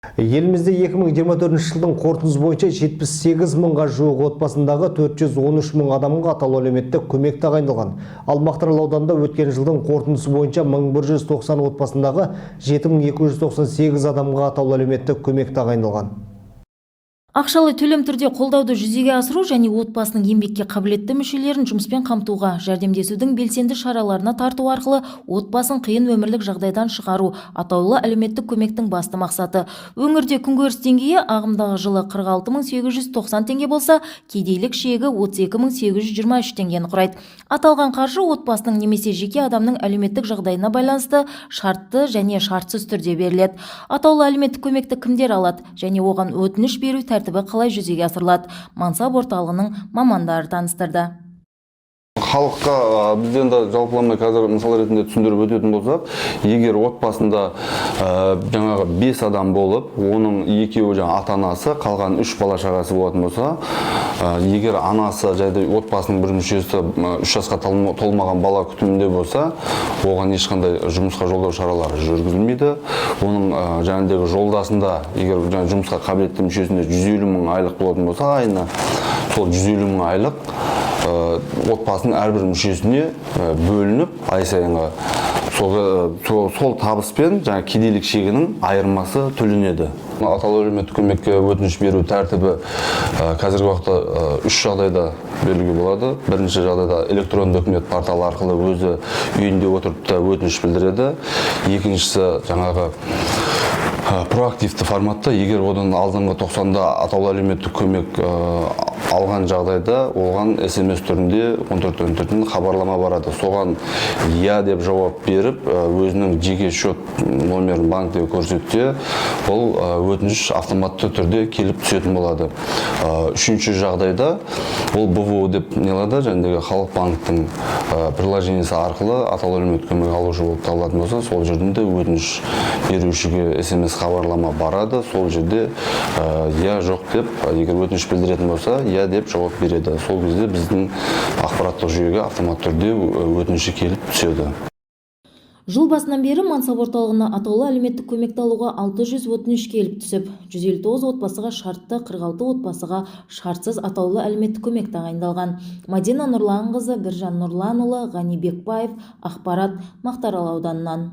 Елімізде 2024 жылдың қорытындысы бойынша 78 мыңға жуық отбасындағы 413 мың адамға атаулы әлеуметтік көмек тағайындалған. Ал Мақтаарал ауданында өткен жылдың қорытындысы бойынша 1190 отбасындағы 7298 адамға атаулы әлеуметтік көмек тағайындалған. Ақшалы төлем түрде қолдауды жүзеге асыру және отбасының еңбекке қабілетті мүшелерін жұмыспен қамтуға, жәрдемдесудің белсенді шараларына тарту арқылы отбасын қиын өмірлік жағдайдан шығару атаулы әлеуметтік көмектің басты мақсаты. Өңірде күнкөріс деңгейі ағымдағы жылы 46.890 теңге болса, кедейлік шегі 32.823 теңгені құрайды. Аталған қаржы отбасының немесе жеке адамның әлеуметтік жағдайына байланысты шартты және шартсыз түрде беріледі. Атаулы әлеуметтік көмекті кімдер алады және оған өтініш беру тәртібі қалай жүзеге асырылады? Мансап орталығының мамандары таныстырды. Халыққа бізден де жалпылама қазір мысал ретінде түсіндіріп өтетін болсақ, егер отбасында жаңағы 5 адам болып, оның екеуі ата-анасы, қалған 3 бала-шағасы болатын болса, егер анасы және отбасының бір мүшесі 3 жасқа толмаған бала күтімінде болса, оған ешқандай жұмысқа жолдау шаралары жүргізілмейді. Оның жаңағы жолдасында егер жұмысқа қабілетті мүшесінде 150 мың айлық болатын болса, айына сол 150 мың айлық отбасының әрбір мүшесіне бөлініп, ай сайынғы сол табыспен кедейлік шегінің айырмасы төленеді. Атаулы әлеуметтік көмекке өтініш беру тәртібі қазіргі уақытта 3 жағдайда беруге болады. Бірінші жағдайда электронды үкімет порталы арқылы өзі үйінде отырып та өтініш білдіреді. Екіншісі жаңағы проактивті форматта, егер одан алдыңғы 90-да атаулы әлеуметтік көмек алған жағдайда оған SMS түрінде 1414 хабарлама барады. Соған «Я» деп жауап беріп, өзінің жеке счет номерін банкте көрсетсе, ол өтініш автоматты түрде келіп түсетін болады. Үшінші жағдайда ол БВО деп нелады, жаңағы халық банктің приложениесі арқылы атаулы әлеуметтік көмек алушы болып табылатын болса, сол жерден де өтініш берушіге SMS хабарлама барады. Сол жерде «Я» жоқ деп, егер өтініш білдіретін болса, «Я» деп жауап береді. Сол кезде біздің ақпараттық жүйеге автомат түрде өтініші келіп түседі. Жыл басынан бері Мансап орталығына атаулы әлеуметтік көмекті алуға 600 өтініш келіп түсіп, 159 отбасыға шартты, 46 отбасыға шартсыз атаулы әлеуметтік көмек тағайындалған. Мадина Нұрланқызы, Біржан Нұрланұлы, Ғани Бекбаев, ақпарат Мақтаарал ауданынан.